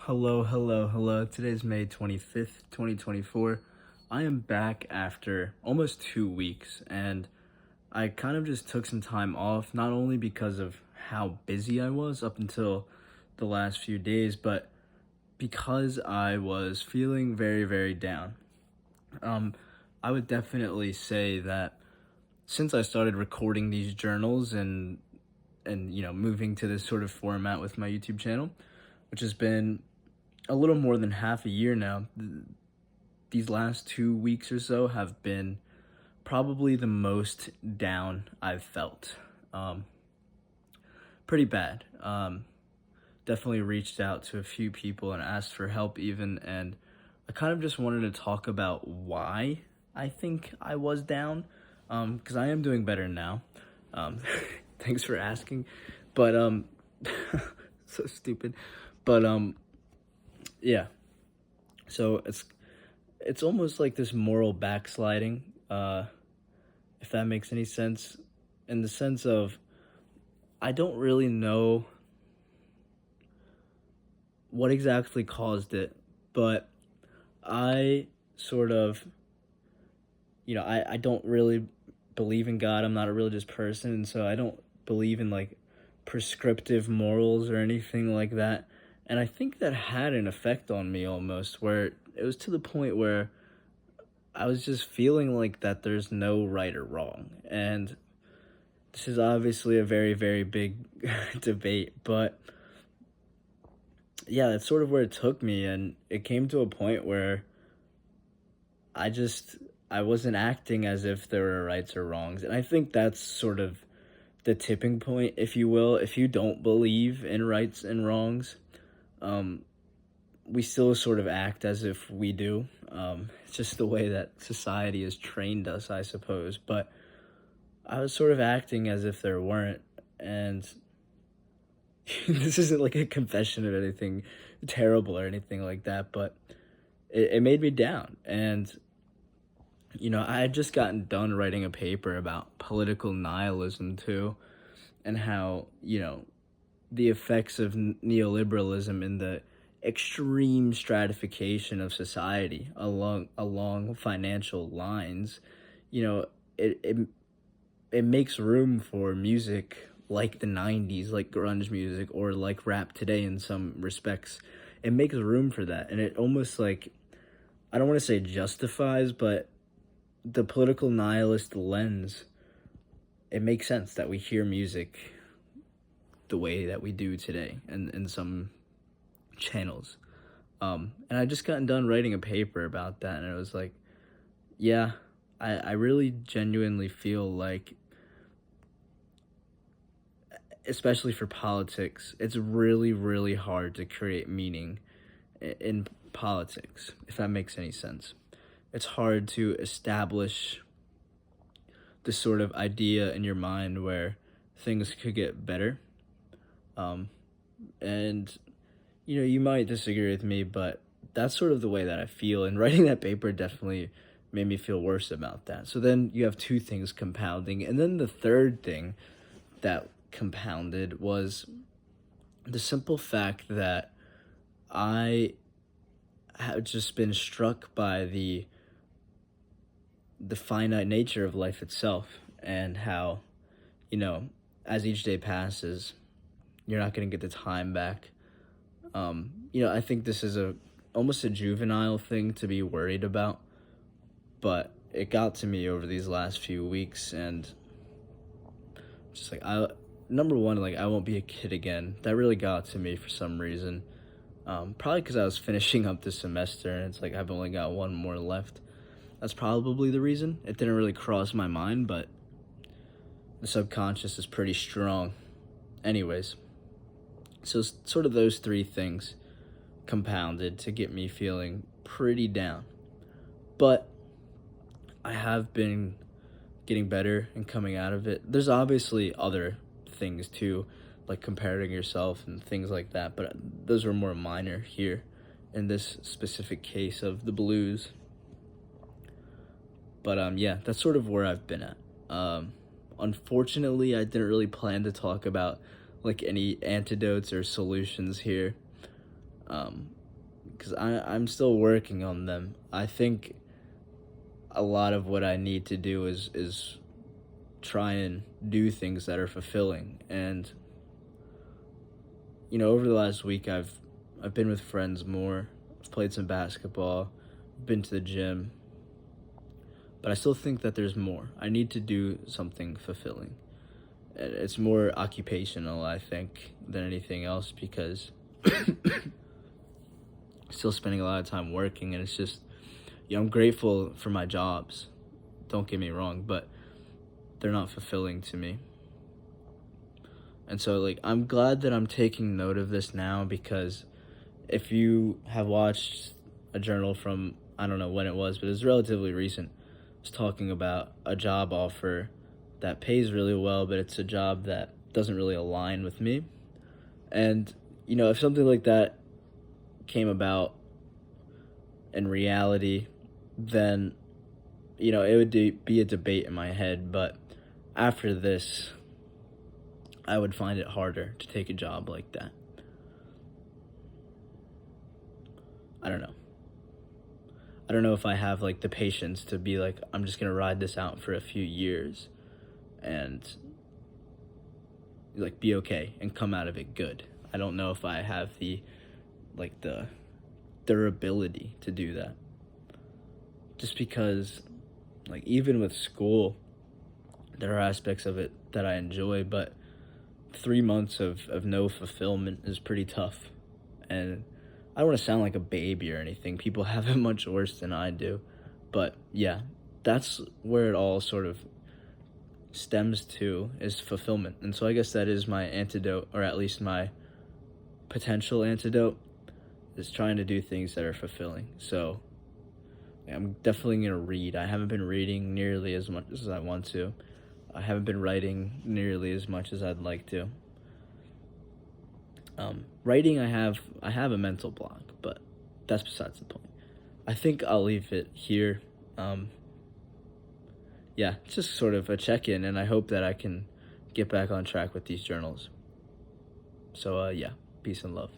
Hello. Today's May 25th, 2024. I am back after almost 2 weeks, and I kind of just took some time off, not only because of how busy I was up until the last few days, but because I was feeling very, very down. Um, I would definitely say that since I started recording these journals and moving to this sort of format with my YouTube channel, which has been a little more than half a year now, these last 2 weeks or so have been probably the most down I've felt. Um, Pretty bad. Definitely reached out to a few people and asked for help even, and I kind of just wanted to talk about why I think I was down, because I am doing better now. Um, Thanks for asking, but so stupid, but yeah. So it's almost like this moral backsliding, if that makes any sense, in the sense of I don't really know what exactly caused it, but I sort of, I don't really believe in God. I'm not a religious person, and so I don't believe in like prescriptive morals or anything like that. And I think that had an effect on me almost, where it was to the point where I was just feeling like that there's no right or wrong. And this is obviously a very, very big debate, but yeah, that's sort of where it took me. And it came to a point where I just, I wasn't acting as if there were rights or wrongs. And I think that's sort of the tipping point, if you will. If you don't believe in rights and wrongs, um, we still sort of act as if we do. It's just the way that society has trained us, I suppose. But I was sort of acting as if there weren't. And this isn't like a confession of anything terrible or anything like that, but it made me down. And, I had just gotten done writing a paper about political nihilism too, and how, the effects of neoliberalism and the extreme stratification of society along financial lines. you know it, it it makes room for music like the 90s, like grunge music, or like rap today in some respects. It makes room for that, and it almost like, I don't want to say justifies, but the political nihilist lens, it makes sense that we hear music the way that we do today and in some channels. And I just gotten done writing a paper about that, and it was like, yeah, I really genuinely feel like, especially for politics, it's really, really hard to create meaning in politics, if that makes any sense. It's hard to establish the sort of idea in your mind where things could get better. Um, and, you might disagree with me, but that's sort of the way that I feel. And writing that paper definitely made me feel worse about that. So then you have two things compounding. And then the third thing that compounded was the simple fact that I have just been struck by the finite nature of life itself, and how, you know, as each day passes, you're not going to get the time back. I think this is almost a juvenile thing to be worried about, but it got to me over these last few weeks, and just like, number one, like, I won't be a kid again. That really got to me for some reason. Probably because I was finishing up this semester, and it's like I've only got one more left. That's probably the reason. It didn't really cross my mind, but the subconscious is pretty strong. Anyways, so sort of those three things compounded to get me feeling pretty down. But I have been getting better and coming out of it. There's obviously other things too, like comparing yourself and things like that, but those were more minor here in this specific case of the blues. But yeah, that's sort of where I've been at. Unfortunately, I didn't really plan to talk about like any antidotes or solutions here. because I'm still working on them. I think a lot of what I need to do is try and do things that are fulfilling. And over the last week, I've been with friends more. I've played some basketball, been to the gym, but I still think that there's more. I need to do something fulfilling. It's more occupational, I think, than anything else, because still spending a lot of time working, and it's just, I'm grateful for my jobs, don't get me wrong, but they're not fulfilling to me. And so, like, I'm glad that I'm taking note of this now, because if you have watched a journal from, I don't know when it was, but it's relatively recent, it's talking about a job offer that pays really well, but it's a job that doesn't really align with me. And, if something like that came about in reality, then, it would be a debate in my head. But after this, I would find it harder to take a job like that. I don't know. I don't know if I have, like, the patience to be like, I'm just going to ride this out for a few years and, like, be okay and come out of it good. I don't know if I have the durability to do that. Just because, like, even with school, there are aspects of it that I enjoy, but 3 months of no fulfillment is pretty tough. And I don't want to sound like a baby or anything. People have it much worse than I do. But yeah, that's where it all sort of stems to, is fulfillment. And so I guess that is my antidote, or at least my potential antidote, is trying to do things that are fulfilling. So I'm definitely going to read. I haven't been reading nearly as much as I want to. I haven't been writing nearly as much as I'd like to. Writing, I have a mental block, but that's besides the point. I think I'll leave it here. Yeah, it's just sort of a check-in, and I hope that I can get back on track with these journals. So, yeah, peace and love.